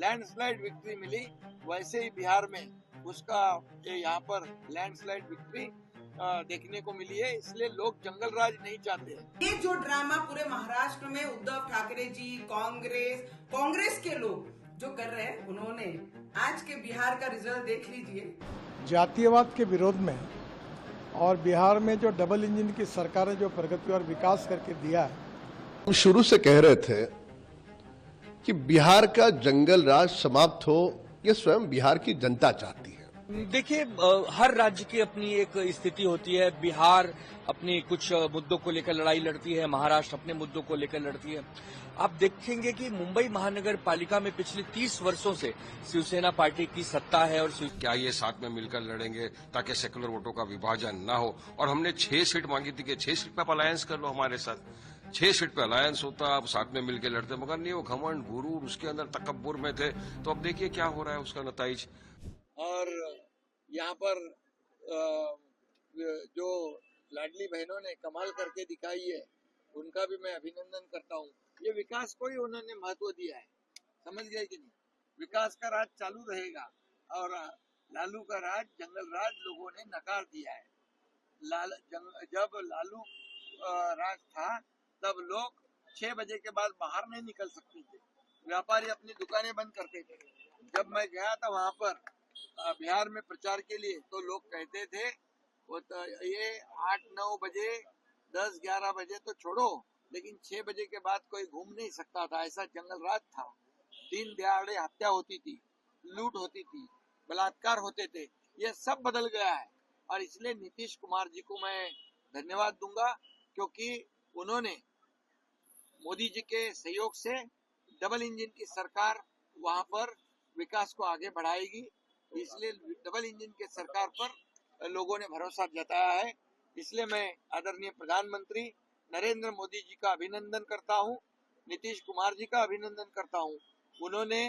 Landslide victory मिली, वैसे ही बिहार में उसका यहाँ पर लैंडस्लाइड विक्ट्री देखने को मिली है। इसलिए लोग जंगल राज नहीं चाहते हैं। ये जो ड्रामा पूरे महाराष्ट्र में उद्धव ठाकरे जी, कांग्रेस के लोग जो कर रहे हैं, उन्होंने आज के बिहार का रिजल्ट देख लीजिए। जातीयवाद के विरोध में और बिहार में जो डबल इंजन की सरकार ने जो प्रगति और विकास करके दिया है, हम शुरू से कह रहे थे कि बिहार का जंगल राज समाप्त हो, ये स्वयं बिहार की जनता चाहती है। देखिए, हर राज्य की अपनी एक स्थिति होती है। बिहार अपनी कुछ मुद्दों को लेकर लड़ाई लड़ती है, महाराष्ट्र अपने मुद्दों को लेकर लड़ती है। आप देखेंगे कि मुंबई महानगर पालिका में पिछले 30 वर्षों से शिवसेना पार्टी की सत्ता है। और क्या ये साथ में मिलकर लड़ेंगे ताकि सेकुलर वोटों का विभाजन ना हो। और हमने 6 सीट मांगी थी कि 6 सीट पे आप अलायंस कर लो हमारे साथ। 6 सीट पे अलायंस होता, आप साथ में मिलकर लड़ते, मगर नहीं, वो घमंड गुरूर उसके अंदर तकब्बुर में थे। तो अब देखिए क्या हो रहा है उसका नतीजा। और यहाँ पर जो लाडली बहनों ने कमाल करके दिखाई है, उनका भी मैं अभिनंदन करता हूँ। ये विकास को ही उन्होंने महत्व दिया है, समझ गए कि नहीं। विकास का राज चालू रहेगा और लालू का राज, जंगल राज लोगों ने नकार दिया है। जब लालू राज था तब लोग 6 बजे के बाद बाहर नहीं निकल सकते थे, व्यापारी अपनी दुकानें बंद करते थे। जब मैं गया था वहाँ पर बिहार में प्रचार के लिए, तो लोग कहते थे वो तो ये 8-9 बजे 10-11 बजे तो छोड़ो, लेकिन 6 बजे के बाद कोई घूम नहीं सकता था। ऐसा जंगल राज था। दिन दहाड़े हत्या होती थी, लूट होती थी, बलात्कार होते थे। ये सब बदल गया है और इसलिए नीतीश कुमार जी को मैं धन्यवाद दूंगा, क्योंकि उन्होंने मोदी जी के सहयोग से डबल इंजन की सरकार वहां पर विकास को आगे बढ़ाएगी। इसलिए डबल इंजन के सरकार पर लोगों ने भरोसा जताया है। इसलिए मैं आदरणीय प्रधानमंत्री नरेंद्र मोदी जी का अभिनंदन करता हूं, नीतीश कुमार जी का अभिनंदन करता हूं। उन्होंने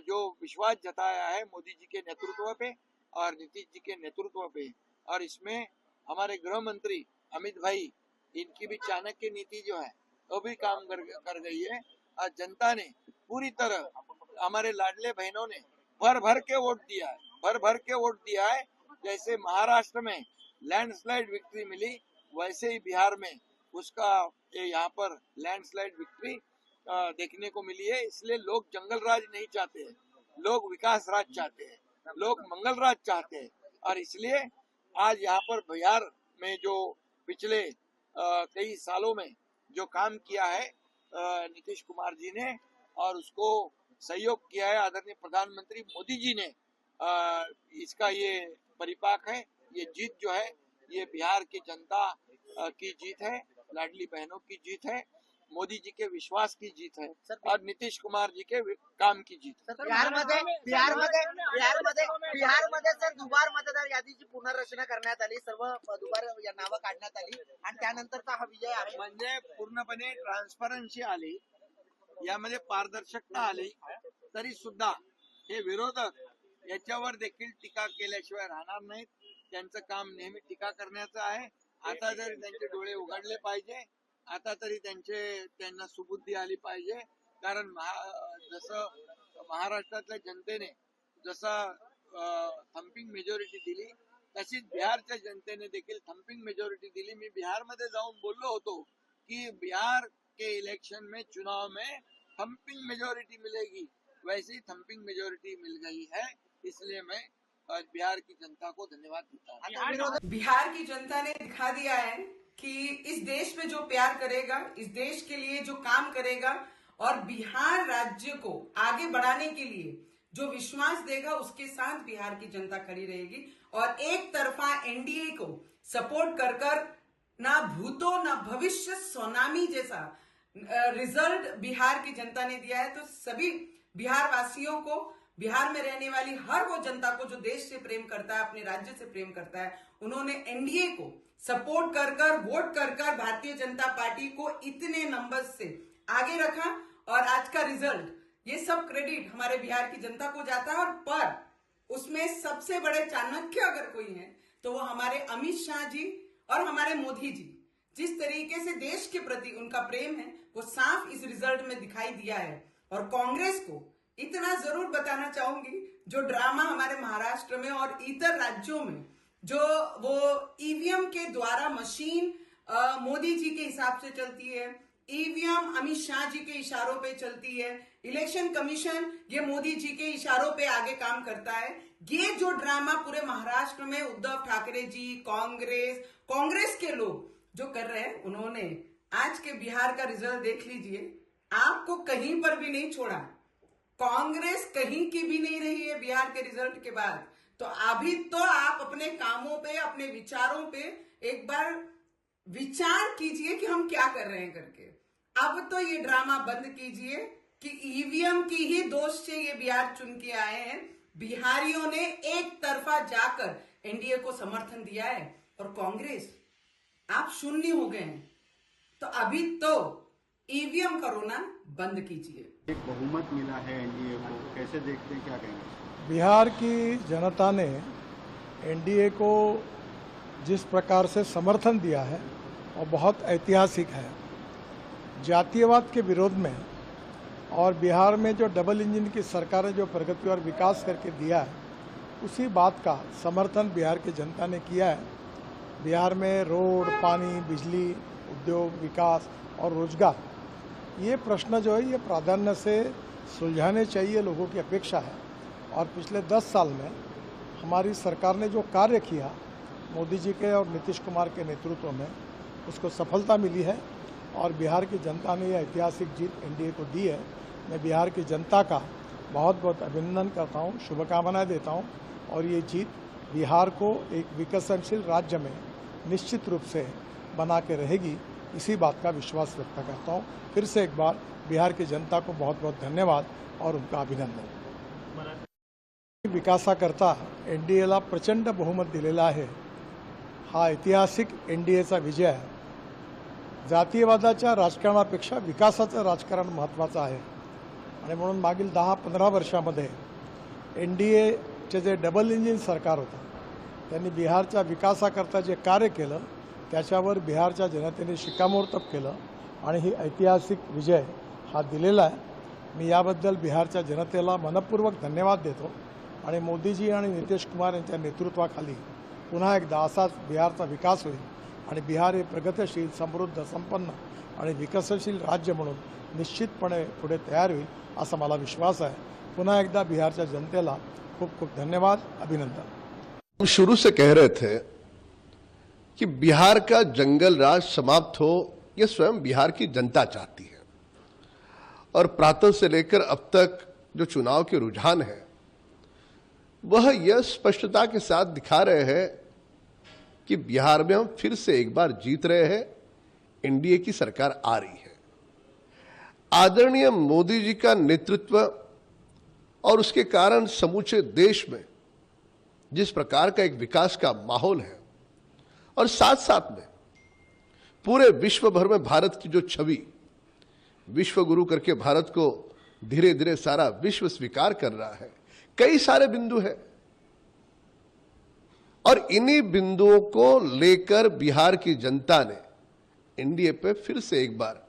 जो विश्वास जताया है मोदी जी के नेतृत्व पे और नीतीश जी के नेतृत्व पे, और इसमें हमारे गृह मंत्री अमित भाई, इनकी भी चाणक्य नीति जो है वो भी काम कर गई है। और जनता ने पूरी तरह, हमारे लाडले बहनों ने भर भर के वोट दिया है, भर भर के वोट दिया है। जैसे महाराष्ट्र में लैंडस्लाइड विक्ट्री मिली, वैसे ही बिहार में उसका यहाँ पर लैंडस्लाइड विक्ट्री देखने को मिली है। इसलिए लोग जंगल राज नहीं चाहते हैं, लोग विकास राज चाहते हैं, लोग मंगल राज चाहते हैं। और इसलिए आज यहाँ पर बिहार में जो पिछले कई सालों में जो काम किया है नीतीश कुमार जी ने, और उसको सहयोग किया है आदरणीय प्रधानमंत्री मोदी जी ने, इसका ये परिपाक है। ये जीत जो है, ये बिहार की जनता की जीत है, लाडली बहनों की जीत है, मोदी जी के विश्वास की जीत है और नीतीश कुमार जी के काम की जीत है। बिहारमध्ये सर दुबार मतदार यादीची पुनर्रचना करण्यात आली, सर्व दुबार नावं काढण्यात आली आणि त्यानंतरचा हा विजय आहे। म्हणजे पूर्णपणे ट्रान्सपरन्सी आली, यामध्ये पारदर्शकता आली, तरी सुद्धा हे विरोधक याच्यावर देखील टीका केल्याशिवाय राहणार नाहीत। त्यांचं काम नेहमी टीका करण्याचं आहे। आता जरी त्यांचे डोळे उघडले पाहिजे, आता तरी त्यांना सुबुद्धी आली पाहिजे। कारण जसं महाराष्ट्रातल्या जनतेने जसं थम्पिंग मेजॉरिटी दिली, तशीच बिहारच्या जनतेने देखील थम्पिंग मेजॉरिटी दिली। मी बिहारमध्ये जाऊन बोललो होतो कि बिहार के इलेक्शन में, चुनाव में थम्पिंग मेजॉरिटी मिलेगी, वैसे ही थम्पिंग मेजॉरिटी मिल गई है। इसलिए मैं बिहार की जनता को धन्यवाद देता हूँ। बिहार की जनता ने दिखा दिया है कि इस देश में जो प्यार करेगा, इस देश के लिए जो काम करेगा और बिहार राज्य को आगे बढ़ाने के लिए जो विश्वास देगा, उसके साथ बिहार की जनता खड़ी रहेगी। और एक तरफा एनडीए को सपोर्ट कर कर ना भूतो ना भविष्य सुनामी जैसा रिजल्ट बिहार की जनता ने दिया है। तो सभी बिहार वासियों को, बिहार में रहने वाली हर वो जनता को जो देश से प्रेम करता है, अपने राज्य से प्रेम करता है, उन्होंने एनडीए को सपोर्ट कर कर, वोट कर कर भारतीय जनता पार्टी को इतने नंबर से आगे रखा। और आज का रिजल्ट, ये सब क्रेडिट हमारे बिहार की जनता को जाता है। और पर उसमें सबसे बड़े चाणक्य अगर कोई है तो वो हमारे अमित शाह जी और हमारे मोदी जी। जिस तरीके से देश के प्रति उनका प्रेम है, वो साफ इस रिजल्ट में दिखाई दिया है। और कांग्रेस को इतना जरूर बताना चाहूंगी, जो ड्रामा हमारे महाराष्ट्र में और इतर राज्यों में जो वो ईवीएम के द्वारा मशीन मोदी जी के हिसाब से चलती है, ईवीएम अमित शाह जी के इशारों पे चलती है, इलेक्शन कमीशन ये मोदी जी के इशारों पे आगे काम करता है। ये जो ड्रामा पूरे महाराष्ट्र में उद्धव ठाकरे जी, कांग्रेस के लोग जो कर रहे हैं, उन्होंने आज के बिहार का रिजल्ट देख लीजिए, आपको कहीं पर भी नहीं छोड़ा। कांग्रेस कहीं की भी नहीं रही है बिहार के रिजल्ट के बाद। तो अभी तो आप अपने कामों पे, अपने विचारों पे एक बार विचार कीजिए कि हम क्या कर रहे हैं करके। अब तो ये ड्रामा बंद कीजिए कि ईवीएम की ही दोष से ये बिहार चुन के आए हैं। बिहारियों ने एक तरफा जाकर एनडीए को समर्थन दिया है और कांग्रेस आप शून्य हो गए हैं। तो अभी तो ईवीएम का रोना बंद कीजिए। एक बहुमत मिला है एनडीए को, कैसे देखते हैं, क्या कहेंगे? बिहार की जनता ने एनडीए को जिस प्रकार से समर्थन दिया है वो बहुत ऐतिहासिक है। जातीयवाद के विरोध में और बिहार में जो डबल इंजन की सरकारें जो प्रगति और विकास करके दिया है, उसी बात का समर्थन बिहार की जनता ने किया है। बिहार में रोड, पानी, बिजली, उद्योग, विकास और रोजगार, ये प्रश्न जो है ये प्राधान्य से सुलझाने चाहिए, लोगों की अपेक्षा है। और पिछले 10 साल में हमारी सरकार ने जो कार्य किया मोदी जी के और नीतीश कुमार के नेतृत्व में, उसको सफलता मिली है और बिहार की जनता ने यह ऐतिहासिक जीत एनडीए को दी है। मैं बिहार की जनता का बहुत बहुत अभिनंदन करता हूँ, शुभकामनाएं देता हूँ और ये जीत बिहार को एक विकसनशील राज्य में निश्चित रूप से बना के रहेगी, इसी बात का विश्वास व्यक्त करता हूँ। फिर से एक बार बिहार की जनता को बहुत बहुत धन्यवाद और उनका अभिनंदन। विकासाकरता एनडीएला प्रचंड बहुमत दिलेला आहे। हा ऐतिहासिक एनडीएचा विजय आहे। जातीयवादाच्या राजकारणापेक्षा विकासाचं राजकारण महत्त्वाचं आहे आणि म्हणून मागील 10-15 वर्षामध्ये एनडीएचे जे डबल इंजिन सरकार होतं, त्यांनी बिहारच्या विकासाकरता जे कार्य केलं त्याच्यावर बिहारच्या जनतेने शिक्कामोर्तब केलं आणि ही ऐतिहासिक विजय हा दिलेला आहे। मी याबद्दल बिहारच्या जनतेला मनपूर्वक धन्यवाद देतो आणि मोदीजी आणि नितीश कुमार यांच्या नेतृत्वाखाली पुन्हा एकदा असाच बिहारचा विकास होईल आणि बिहार हे प्रगतिशील, समृद्ध, संपन्न आणि विकसनशील राज्य म्हणून निश्चितपणे पुढे तयार होईल असा मला विश्वास आहे। पुन्हा एकदा बिहारच्या जनतेला खूप खूप धन्यवाद, अभिनंदन। हम शुरू से कह रहे थे कि बिहार का जंगल राज समाप्त हो, यह स्वयं बिहार की जनता चाहती है और प्रातः से लेकर अब तक जो चुनाव के रुझान है वह यह स्पष्टता के साथ दिखा रहे हैं कि बिहार में हम फिर से एक बार जीत रहे हैं, एनडीए की सरकार आ रही है। आदरणीय मोदी जी का नेतृत्व और उसके कारण समूचे देश में जिस प्रकार का एक विकास का माहौल है और साथ साथ में पूरे विश्व भर में भारत की जो छवि, विश्व गुरु करके भारत को धीरे धीरे सारा विश्व स्वीकार कर रहा है, कई सारे बिंदु हैं और इन्हीं बिंदुओं को लेकर बिहार की जनता ने एनडीए पे फिर से एक बार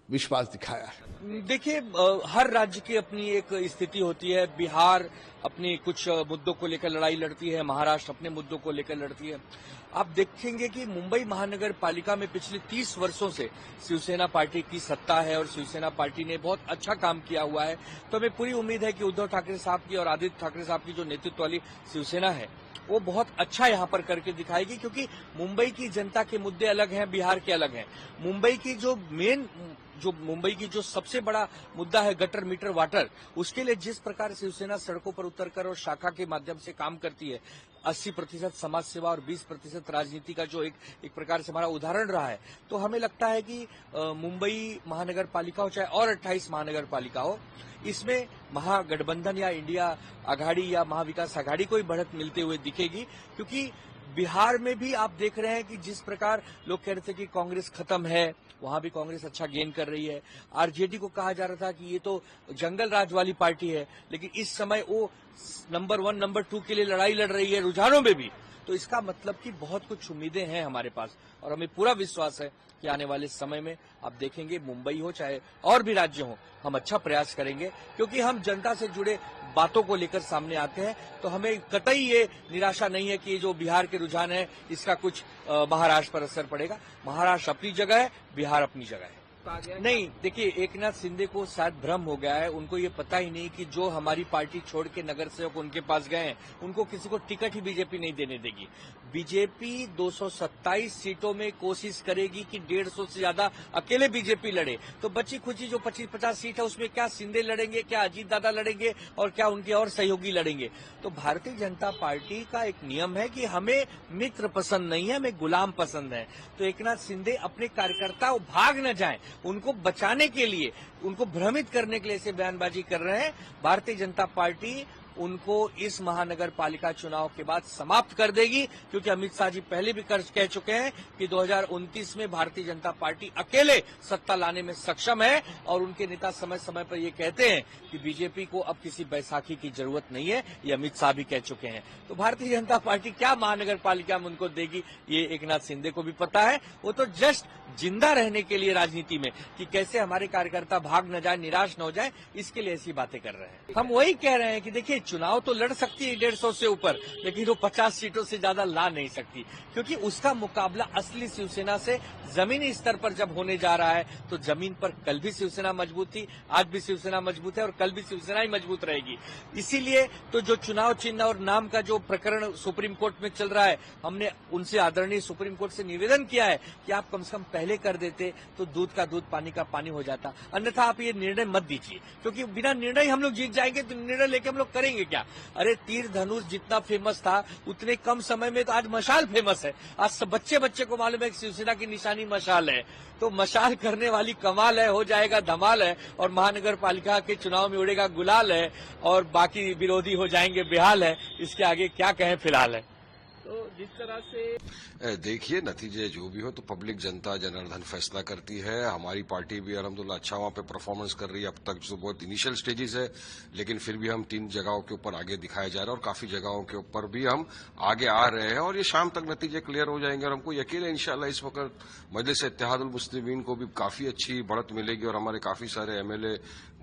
विश्वास दिखाया है। देखिए, हर राज्य की अपनी एक स्थिति होती है। बिहार अपनी कुछ मुद्दों को लेकर लड़ाई लड़ती है, महाराष्ट्र अपने मुद्दों को लेकर लड़ती है। आप देखेंगे कि मुंबई महानगर पालिका में पिछले 30 वर्षों से शिवसेना पार्टी की सत्ता है और शिवसेना पार्टी ने बहुत अच्छा काम किया हुआ है। तो हमें पूरी उम्मीद है कि उद्धव ठाकरे साहब की और आदित्य ठाकरे साहब की जो नेतृत्व वाली शिवसेना है वो बहुत अच्छा यहां पर करके दिखाएगी, क्योंकि मुंबई की जनता के मुद्दे अलग हैं, बिहार के अलग हैं। मुंबई की जो सबसे बड़ा मुद्दा है गटर मीटर वाटर, उसके लिए जिस प्रकार शिवसेना सड़कों पर उतरकर और शाखा के माध्यम से काम करती है, 80% समाज सेवा और 20% राजनीति का जो एक प्रकार से हमारा उदाहरण रहा है, तो हमें लगता है कि मुंबई महानगर पालिका हो चाहे और 28 महानगर पालिका हो, इसमें महागठबंधन या इंडिया आघाड़ी या महाविकास आघाड़ी को ही बढ़त मिलते हुए दिखेगी। क्योंकि बिहार में भी आप देख रहे हैं कि जिस प्रकार लोग कह रहे थे कि कांग्रेस खत्म है, वहां भी कांग्रेस अच्छा गेन कर रही है। आरजेडी को कहा जा रहा था कि ये तो जंगल राज वाली पार्टी है, लेकिन इस समय वो नंबर 1, नंबर 2 के लिए लड़ाई लड़ रही है रुझानों में भी। तो इसका मतलब कि बहुत कुछ उम्मीदें हैं हमारे पास और हमें पूरा विश्वास है कि आने वाले समय में आप देखेंगे मुंबई हो चाहे और भी राज्य हो, हम अच्छा प्रयास करेंगे क्योंकि हम जनता से जुड़े बातों को लेकर सामने आते हैं। तो हमें कतई ये निराशा नहीं है कि जो बिहार के रुझान है इसका कुछ महाराष्ट्र पर असर पड़ेगा। महाराष्ट्र अपनी जगह है, बिहार अपनी जगह है। नहीं, देखिए, एकनाथ शिंदे को शायद भ्रम हो गया है। उनको ये पता ही नहीं कि जो हमारी पार्टी छोड़ के नगर सेवक उनके पास गए हैं, उनको किसी को टिकट ही बीजेपी नहीं देने देगी। बीजेपी 227 सीटों में कोशिश करेगी कि 150 से ज्यादा अकेले बीजेपी लड़े। तो बची खुची जो 25-50 सीट है उसमें क्या शिंदे लड़ेंगे, क्या अजीत दादा लड़ेंगे और क्या उनके और सहयोगी लड़ेंगे। तो भारतीय जनता पार्टी का एक नियम है कि हमें मित्र पसंद नहीं है, हमें गुलाम पसंद है। तो एकनाथ शिंदे अपने कार्यकर्ता भाग न जाएं, उनको बचाने के लिए, उनको भ्रमित करने के लिए ऐसे बयानबाजी कर रहे हैं। भारतीय जनता पार्टी उनको इस महानगर पालिका चुनाव के बाद समाप्त कर देगी क्योंकि अमित शाह जी पहले भी कह चुके हैं कि 2029 में भारतीय जनता पार्टी अकेले सत्ता लाने में सक्षम है और उनके नेता समय समय पर ये कहते हैं कि बीजेपी को अब किसी बैसाखी की जरूरत नहीं है, ये अमित शाह भी कह चुके हैं। तो भारतीय जनता पार्टी क्या महानगर पालिका में उनको देगी ये एकनाथ शिंदे को भी पता है। वो तो जस्ट जिंदा रहने के लिए राजनीति में कि कैसे हमारे कार्यकर्ता भाग न जाए, निराश न हो जाए, इसके लिए ऐसी बातें कर रहे हैं। हम वही कह रहे हैं कि देखिए, चुनाव तो लड़ सकती है 150 से ऊपर, लेकिन वो 50 सीटों से ज्यादा ला नहीं सकती क्योंकि उसका मुकाबला असली शिवसेना से जमीनी स्तर पर जब होने जा रहा है तो जमीन पर कल भी शिवसेना मजबूत थी, आज भी शिवसेना मजबूत है और कल भी शिवसेना ही मजबूत रहेगी। इसीलिए तो जो चुनाव चिन्ह और नाम का जो प्रकरण सुप्रीम कोर्ट में चल रहा है, हमने उनसे आदरणीय सुप्रीम कोर्ट से निवेदन किया है कि आप कम से कम पहले कर देते तो दूध का दूध, पानी का पानी हो जाता। अन्यथा आप ये निर्णय मत दीजिए क्योंकि बिना निर्णय हम लोग जीत जाएंगे तो निर्णय लेके हम लोग करेंगे क्या। अरे तीर धनुष जितना फेमस था उतने कम समय में तो आज मशाल फेमस है। आज सब बच्चे को मालूम है कि शिवसेना की निशानी मशाल है। तो मशाल करने वाली कमाल है, हो जाएगा धमाल है और महानगर पालिका के चुनाव में उड़ेगा गुलाल है और बाकी विरोधी हो जाएंगे बेहाल है। इसके आगे क्या कहें फिलहाल है। तो जिस तरह से देखिए, नतीजे जो भी हो तो पब्लिक, जनता जनार्दन फैसला करती है। हमारी पार्टी भी अल्हम्दुलिल्लाह अच्छा वहां पे परफॉर्मेंस कर रही है। अब तक जो बहुत इनिशियल स्टेजेस है, लेकिन फिर भी हम 3 जगहों के ऊपर आगे दिखाए जा रहे हैं और काफी जगहों के ऊपर भी हम आगे आ रहे हैं और ये शाम तक नतीजे क्लियर हो जाएंगे और हमको यकीन है इंशाल्लाह इस वक्त मजलिस इत्तेहादुल मुस्लिमीन को भी काफी अच्छी बढ़त मिलेगी और हमारे काफी सारे एमएलए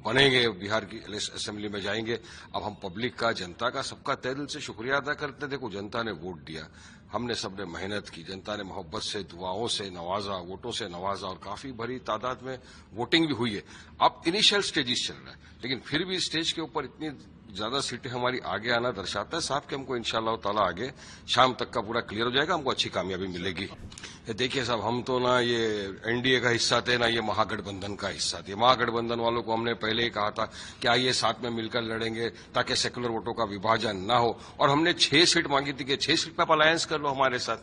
बनेंगे, बिहार की असेंबली में जाएंगे। अब हम पब्लिक का, जनता का, सबका तहे दिल से शुक्रिया अदा करते। देखो, जनता ने वोट दिया, हमने सबने मेहनत की, जनता ने मोहब्बत से, दुआओं से नवाजा, वोटों से नवाजा और काफी बड़ी तादाद में वोटिंग भी हुई है। अब इनिशियल स्टेजेस चल रहा है, लेकिन फिर भी स्टेज के ऊपर इतनी ज्यादा सीटें हमारी आगे आना दर्शाता है साहब कि हमको इंशाअल्लाह ताला आगे शाम तक का पूरा क्लियर हो जाएगा, हमको अच्छी कामयाबी मिलेगी। देखिए साहब, हम तो ना ये एनडीए का हिस्सा थे ना ये महागठबंधन का हिस्सा थे। महागठबंधन वालों को हमने पहले ही कहा था कि आइए साथ में मिलकर लड़ेंगे ताकि सेकुलर वोटों का विभाजन ना हो और हमने 6 सीट मांगी थी कि 6 सीट पे आप अलायंस कर लो हमारे साथ।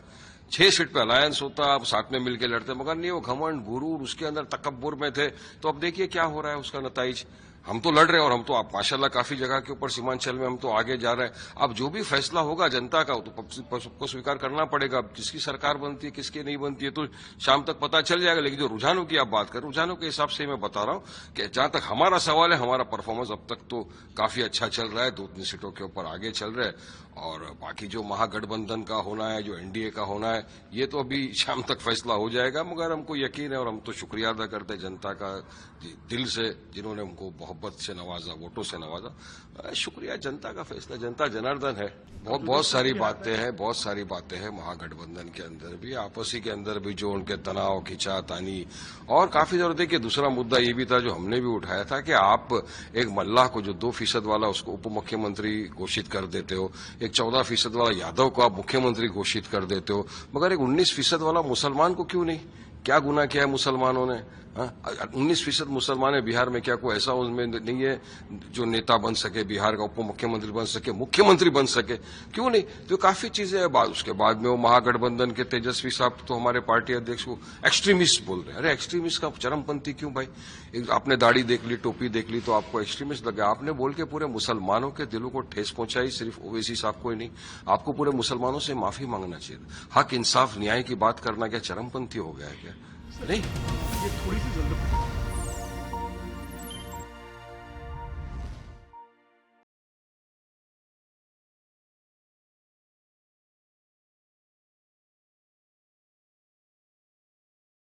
6 सीट पे अलायंस होता, आप साथ में मिलकर लड़ते, मगर नहीं, वो घमंड, गुरूर, उसके अंदर तकब्बुर में थे। तो अब देखिए क्या हो रहा है उसका नताइज। हम तो लड़ रहे हैं और हम तो आप माशाल्लाह काफी जगह के ऊपर सीमांचल में हम तो आगे जा रहे हैं। अब जो भी फैसला होगा जनता का तो सबको स्वीकार करना पड़ेगा। अब किसकी सरकार बनती है, किसकी नहीं बनती है तो शाम तक पता चल जाएगा। लेकिन जो रुझानों की आप बात करें, रुझानों के हिसाब से मैं बता रहा हूं कि जहां तक हमारा सवाल है, हमारा परफॉर्मेंस अब तक तो काफी अच्छा चल रहा है, 2-3 सीटों के ऊपर आगे चल रहे हैं। और बाकी जो महागठबंधन का होना है, जो एनडीए का होना है, ये तो अभी शाम तक फैसला हो जाएगा। मगर हमको यकीन है और हम तो शुक्रिया अदा करते हैं जनता का दिल से, जिन्होंने हमको मोहब्बत से नवाजा, वोटों से नवाजा। शुक्रिया, जनता का फैसला, जनता जनार्दन है। बहुत सारी बातें हैं महागठबंधन के अंदर भी, आपसी के अंदर भी, जो उनके तनाव, खिंचातानी और काफी जरूरत। देखिए, दूसरा मुद्दा ये भी था जो हमने भी उठाया था कि आप एक मल्लाह को जो 2% वाला उसको उप मुख्यमंत्री घोषित कर देते हो, एक 14% वाला यादव को आप मुख्यमंत्री घोषित कर देते हो, मगर एक 19% वाला मुसलमान को क्यों नहीं? क्या गुनाह किया है मुसलमानों ने? 19% मुसलमान है बिहार में, क्या कोई ऐसा उनमें नहीं है जो नेता बन सके, बिहार का उप मुख्यमंत्री बन सके, मुख्यमंत्री बन सके? क्यों नहीं? तो काफी चीजें हैं। उसके बाद में वो महागठबंधन के तेजस्वी साहब तो हमारे पार्टी अध्यक्ष को एक्सट्रीमिस्ट बोल रहे हैं। अरे एक्सट्रीमिस्ट का चरमपंथी क्यों भाई? आपने दाढ़ी देख ली, टोपी देख ली तो आपको एक्सट्रीमिस्ट लगा। आपने बोल के पूरे मुसलमानों के दिलों को ठेस पहुंचाई, सिर्फ ओवैसी साहब को ही नहीं, आपको पूरे मुसलमानों से माफी मांगना चाहिए। हक, इंसाफ, न्याय की बात करना क्या चरमपंथी हो गया है क्या? नहीं, ये थोड़ी सी जल्द